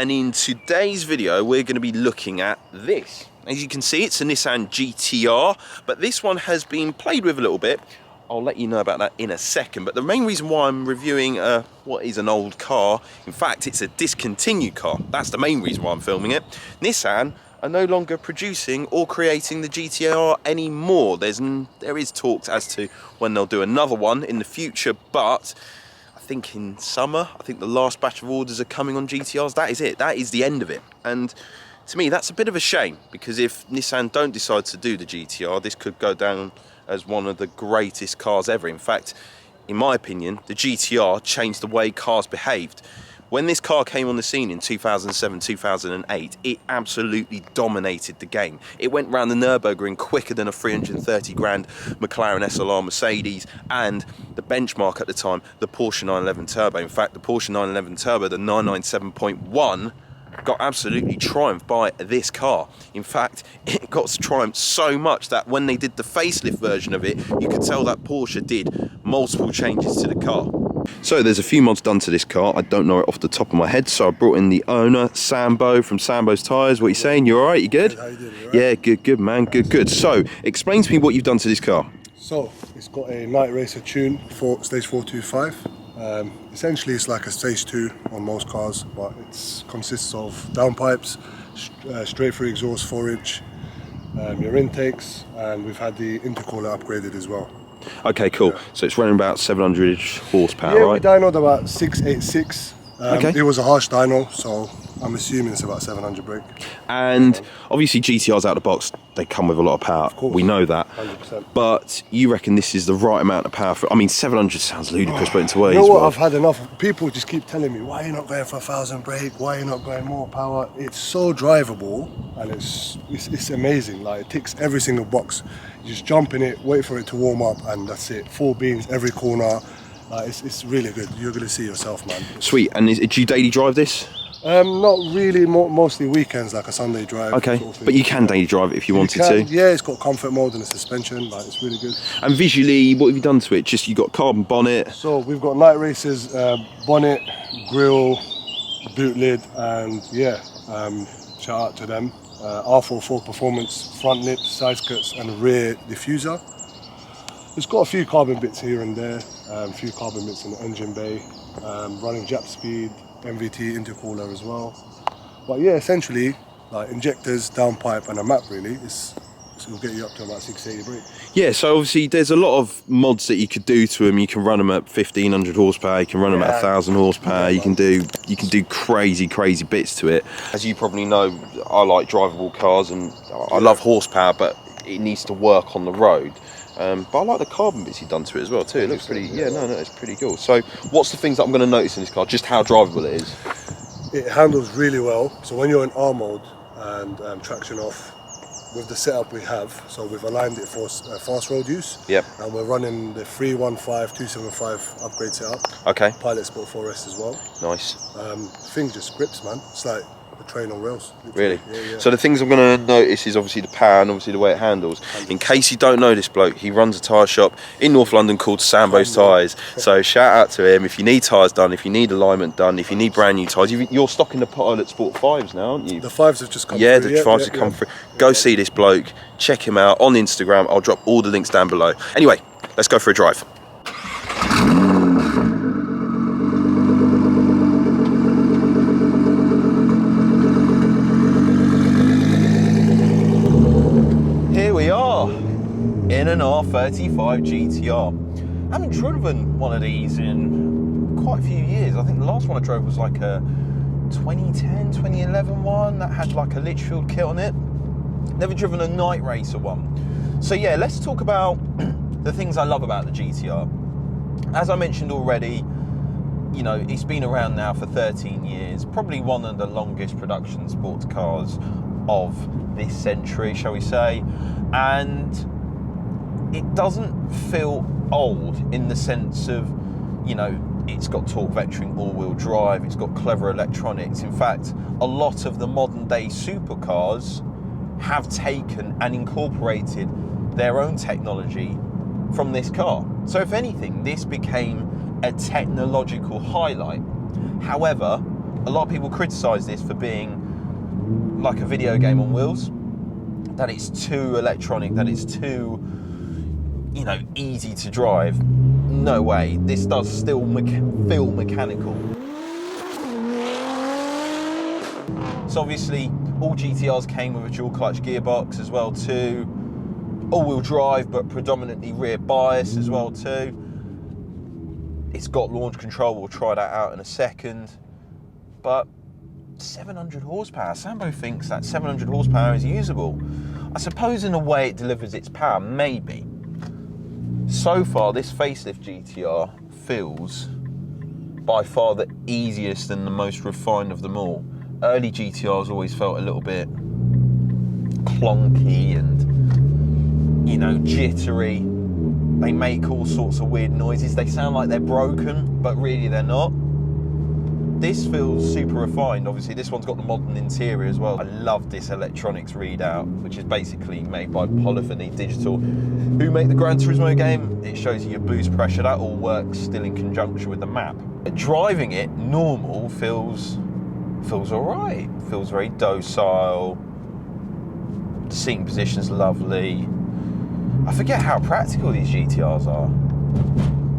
and in today's video we're going to be looking at this. As you can see, it's a Nissan GT-R, but this one has been played with a little bit. I'll let you know about that in a second, but the main reason why I'm reviewing what is an old car, in fact it's a discontinued car, that's the main reason why I'm filming it. Nissan are no longer producing or creating the GT-R anymore. There is talks as to when they'll do another one in the future, but I think in summer, I think the last batch of orders are coming on GT-Rs. That is it, that is the end of it. And to me, that's a bit of a shame, because if Nissan don't decide to do the GT-R, this could go down as one of the greatest cars ever. In fact, in my opinion, the GT-R changed the way cars behaved. When this car came on the scene in 2007, 2008, it absolutely dominated the game. It went round the Nürburgring quicker than a 330 grand McLaren SLR Mercedes, and the benchmark at the time, the Porsche 911 Turbo. In fact, the Porsche 911 Turbo, the 997.1, got absolutely triumphed by this car. In fact, it got triumphed so much that when they did the facelift version of it, you could tell that Porsche did multiple changes to the car. So there's a few mods done to this car. I don't know it off the top of my head, so I brought in the owner, Sambo from Sambo's Tyres. What are you saying? You all right? You good? How you doing? You all Yeah, right? good, man, good. So explain to me what you've done to this car. So it's got a night racer tune for stage 425. Essentially it's like a stage 2 on most cars, but it consists of downpipes, straight through exhaust 4-inch, your intakes, and we've had the intercooler upgraded as well. Okay, cool. Yeah. So it's running about 700 horsepower, yeah, right? We dynoed about 686. Okay. It was a harsh dyno, so I'm assuming it's about 700 brake. And obviously GT-Rs out of the box, they come with a lot of power. Of course, we know that. 100%. But you reckon this is the right amount of power for? I mean, 700 sounds ludicrous, but into ways. You know what? I've had enough. People just keep telling me, why are you not going for 1,000 brake? Why are you not going more power? It's so drivable, and it's amazing. Like, it ticks every single box. You just jump in it, wait for it to warm up, and that's it. 4 beans every corner. It's really good. You're going to see yourself, man. Sweet. And do you daily drive this? Not really. Mostly weekends, like a Sunday drive. Okay, sort of but you can daily drive it if you wanted to. Yeah, it's got comfort mode and a suspension. Like, it's really good. And visually, what have you done to it? Just, you got carbon bonnet. So we've got night racers, bonnet, grille, boot lid, and yeah, shout out to them. R44 performance front lip, side skirts, and rear diffuser. It's got a few carbon bits here and there, a few carbon bits in the engine bay, running Jap speed, MVT intercooler as well. But yeah, essentially, like injectors, downpipe, and a map really. It'll get you up to about 680 brake. Yeah, so obviously there's a lot of mods that you could do to them. You can run them at 1,500 horsepower, you can run them at 1,000 horsepower, you can do crazy bits to it. As you probably know, I like drivable cars and I love horsepower, but it needs to work on the road. But I like the carbon bits you've done to it as well too. It looks pretty, it's pretty cool. So what's the things that I'm going to notice in this car? Just how drivable it is? It handles really well. So when you're in R mode and traction off, with the setup we have, so we've aligned it for fast road use. Yep. And we're running the 315/275 upgrade setup. Okay. Pilot Sport 4S as well. Nice. Thing just grips, man. It's like a train on rails. Really? Yeah. So the things I'm going to notice is obviously the power and obviously the way it handles. 100%. In case you don't know this bloke, he runs a tyre shop in North London called Sambo's Tyres. So shout out to him. If you need tyres done, if you need alignment done, if you need brand new tyres, you're stocking the Pilot Sport 5s now, aren't you? The 5s have just come through. Yeah, the 5s have come through. Go see this bloke, check him out on Instagram. I'll drop all the links down below. Anyway, let's go for a drive. In an R35 GT-R. I haven't driven one of these in quite a few years. I think the last one I drove was like a 2010, 2011 one that had like a Litchfield kit on it. Never driven a night racer one. So yeah, let's talk about the things I love about the GT-R. As I mentioned already, you know, it's been around now for 13 years, probably one of the longest production sports cars of this century, shall we say, and it doesn't feel old in the sense of, you know, it's got torque vectoring all-wheel drive, it's got clever electronics. In fact, a lot of the modern day supercars have taken and incorporated their own technology from this car. So if anything, this became a technological highlight. However, a lot of people criticise this for being like a video game on wheels, that it's too electronic, that it's too, you know, easy to drive. No way, this does still feel mechanical. So obviously all GTRs came with a dual clutch gearbox as well too, all-wheel drive but predominantly rear bias as well too. It's got launch control, we'll try that out in a second, but 700 horsepower. Sambo thinks that 700 horsepower is usable. I suppose in a way it delivers its power, maybe. So far, this facelift GT-R feels by far the easiest and the most refined of them all. Early GT-Rs always felt a little bit clunky and, you know, jittery. They make all sorts of weird noises. They sound like they're broken, but really they're not. This feels super refined. Obviously, this one's got the modern interior as well. I love this electronics readout, which is basically made by Polyphony Digital, who make the Gran Turismo game. It shows you your boost pressure. That all works still in conjunction with the map. Driving it normal feels all right. Feels very docile. The seating position's lovely. I forget how practical these GTRs are.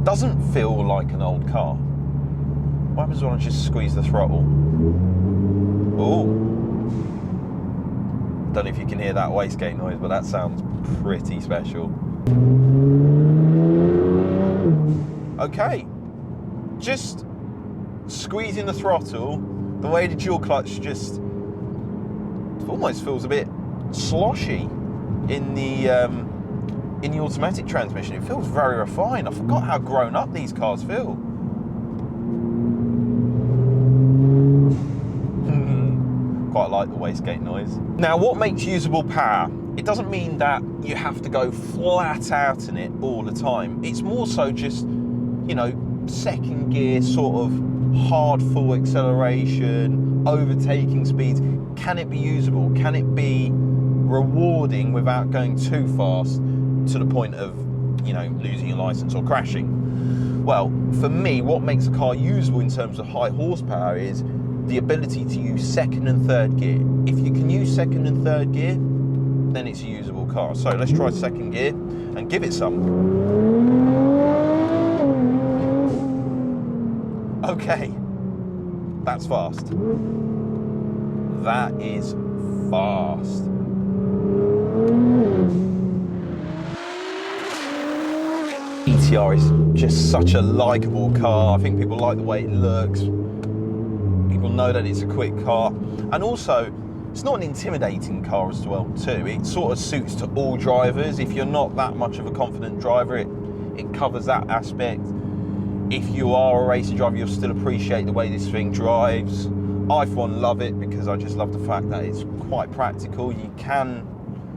Doesn't feel like an old car. What happens when I just squeeze the throttle? Oh. Don't know if you can hear that wastegate noise, but that sounds pretty special. Okay. Just squeezing the throttle, the way the dual clutch just almost feels a bit sloshy in the automatic transmission. It feels very refined. I forgot how grown up these cars feel. Quite like the wastegate noise. Now, what makes usable power? It doesn't mean that you have to go flat out in it all the time. It's more so just, you know, second gear, sort of hard full acceleration, overtaking speeds. Can it be usable? Can it be rewarding without going too fast to the point of, you know, losing your license or crashing? Well, for me, what makes a car usable in terms of high horsepower is the ability to use second and third gear. If you can use second and third gear, then it's a usable car. So let's try second gear and give it some. Okay, that's fast. That is fast. GT-R is just such a likeable car. I think people like the way it looks. People know that it's a quick car. And also, it's not an intimidating car as well too. It sort of suits to all drivers. If you're not that much of a confident driver, it covers that aspect. If you are a racing driver, you'll still appreciate the way this thing drives. I, for one, love it because I just love the fact that it's quite practical. You can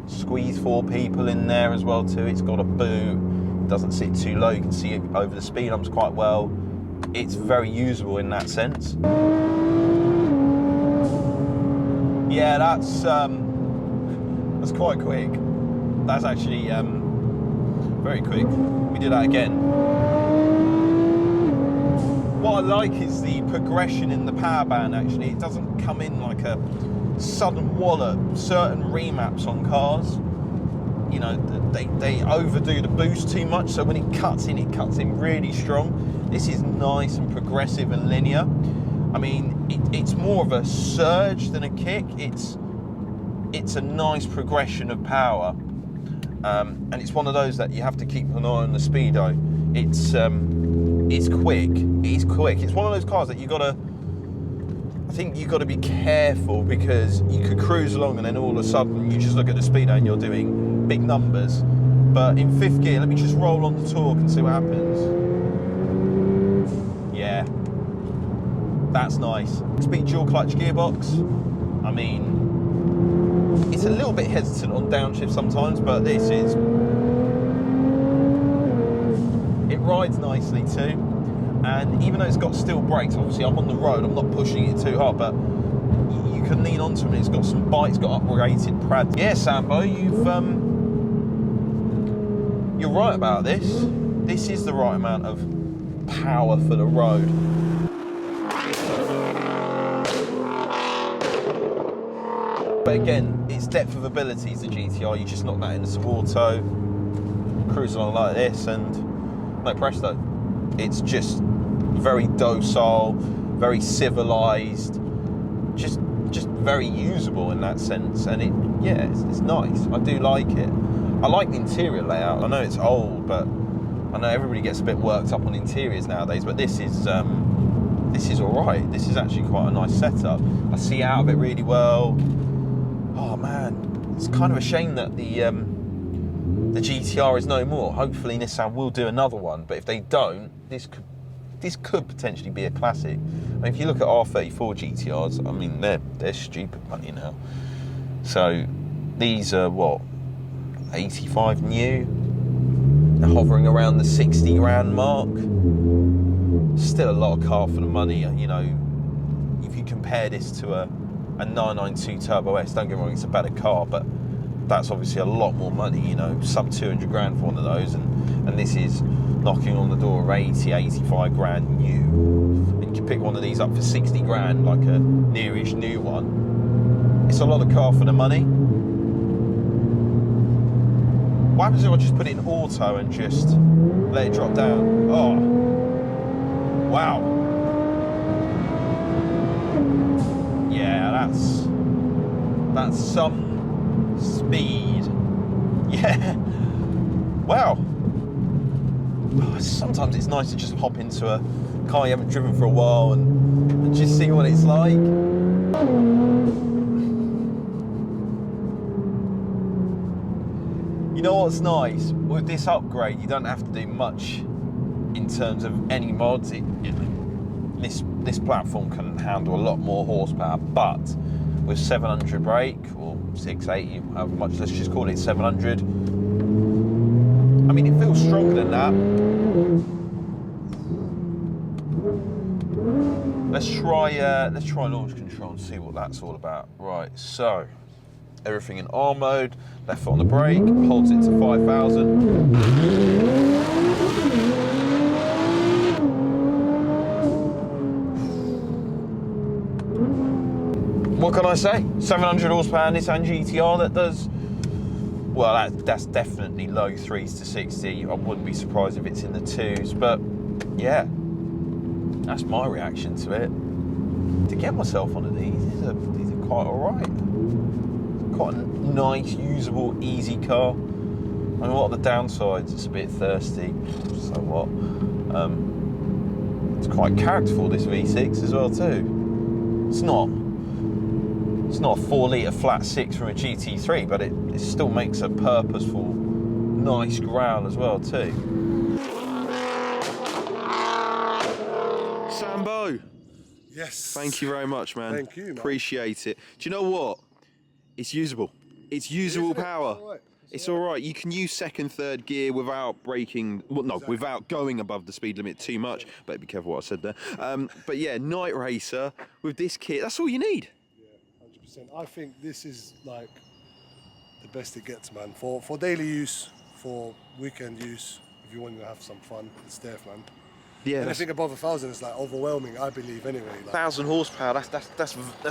squeeze 4 people in there as well too. It's got a boot. It doesn't sit too low. You can see it over the speed humps quite well. It's very usable in that sense. Yeah, that's quite quick. That's actually very quick. We do that again. What I like is the progression in the power band. Actually, it doesn't come in like a sudden wallop. Certain remaps on cars, you know, they overdo the boost too much. So when it cuts in really strong. This is nice and progressive and linear. I mean, it's more of a surge than a kick. It's a nice progression of power, and it's one of those that you have to keep an eye on the speedo. It's quick. It's quick. It's one of those cars that I think you got to be careful, because you could cruise along and then all of a sudden you just look at the speedo and you're doing big numbers. But in 5th gear, let me just roll on the torque and see what happens. Yeah. That's nice. Speed dual clutch gearbox. I mean, it's a little bit hesitant on downshift sometimes, but this is, it rides nicely too. And even though it's got steel brakes, obviously I'm on the road, I'm not pushing it too hard, but you can lean onto it. It's got some bite, it's got uprated pads. Yeah, Sambo, you're right about this. This is the right amount of power for the road. But again, its depth of ability is the GT-R. You just knock that into some auto, cruise along like this, and no presto. It's just very docile, very civilized, just very usable in that sense. And it's nice. I do like it. I like the interior layout. I know it's old, but I know everybody gets a bit worked up on interiors nowadays. But this is all right. This is actually quite a nice setup. I see out of it really well. Oh man, it's kind of a shame that the GT-R is no more. Hopefully Nissan will do another one, but if they don't, this could potentially be a classic. I mean, if you look at R35 GT-Rs, I mean, they're stupid money now. So these are what, 85 new, they're hovering around the 60 grand mark. Still a lot of car for the money, you know. If you compare this to a 992 Turbo S, don't get me wrong, it's a better car, but that's obviously a lot more money, you know, sub 200 grand for one of those, and this is knocking on the door of 80, 85 grand new. And you can pick one of these up for 60 grand, like a nearish new one. It's a lot of car for the money. What happens if I just put it in auto and just let it drop down? Oh, wow. Yeah, that's some speed. Yeah. Wow. Sometimes it's nice to just hop into a car you haven't driven for a while and just see what it's like. You know what's nice? With this upgrade, you don't have to do much in terms of any mods. This platform can handle a lot more horsepower, but with 700 brake or 680, however much, let's just call it 700. I mean, it feels stronger than that. Let's try launch control and see what that's all about. Right, so everything in R mode, left foot on the brake, holds it to 5,000. What can I say? 700 horsepower Nissan GT-R that does, well, that's definitely low 3s to 60. I wouldn't be surprised if it's in the 2s, but yeah, that's my reaction to it. To get myself onto these are quite all right. Quite a nice, usable, easy car. I mean, what are the downsides? It's a bit thirsty, so what? It's quite characterful, this V6 as well too. It's not a 4 litre flat 6 from a GT3, but it still makes a purposeful, nice growl as well too. Sambo. Yes. Thank you very much, man. Thank you, man. Appreciate it. Do you know what? It's usable. It's usable power. It's all right. You can use second, third gear without braking. Well, no, without going above the speed limit too much. Better be careful what I said there. But yeah, night racer with this kit. That's all you need. Yeah, 100%. I think this is like the best it gets, man. For daily use, for weekend use, if you want to have some fun, it's there, man. Yeah, anything above 1,000 is like overwhelming, I believe, anyway. Like, 1,000 horsepower, that's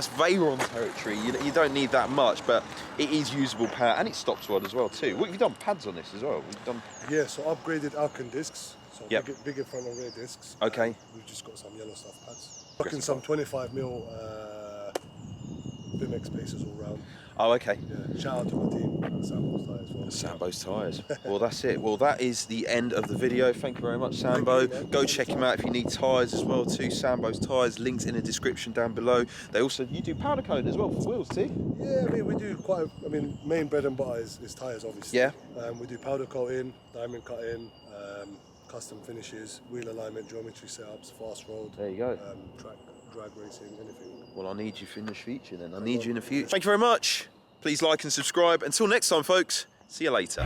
Veyron territory. You don't need that much, but it is usable power, and it stops well as well too. What have you done? Pads on this as well? We've done. Yeah, so upgraded Alcan discs, so yep. bigger front and rear discs. Okay. We've just got some yellow stuff pads. Rocking some 25mm BMX spacers all round. Oh, okay. Yeah, shout out to my team, Sambo's Tyres. Well. Sambo's Tyres. Well, that's it. Well, that is the end of the video. Thank you very much, Sambo. Go check him out if you need tyres as well too. Sambo's Tyres, links in the description down below. They also, you do powder coating as well for wheels too? Yeah, I mean, we do quite, main bread and butter is tyres, obviously. Yeah. We do powder coating, diamond cutting, custom finishes, wheel alignment, geometry setups, fast road. There you go. Track, drag racing, anything. Well, I need you for in the future then. I need you in the future. Thank you very much. Please like and subscribe. Until next time, folks. See you later.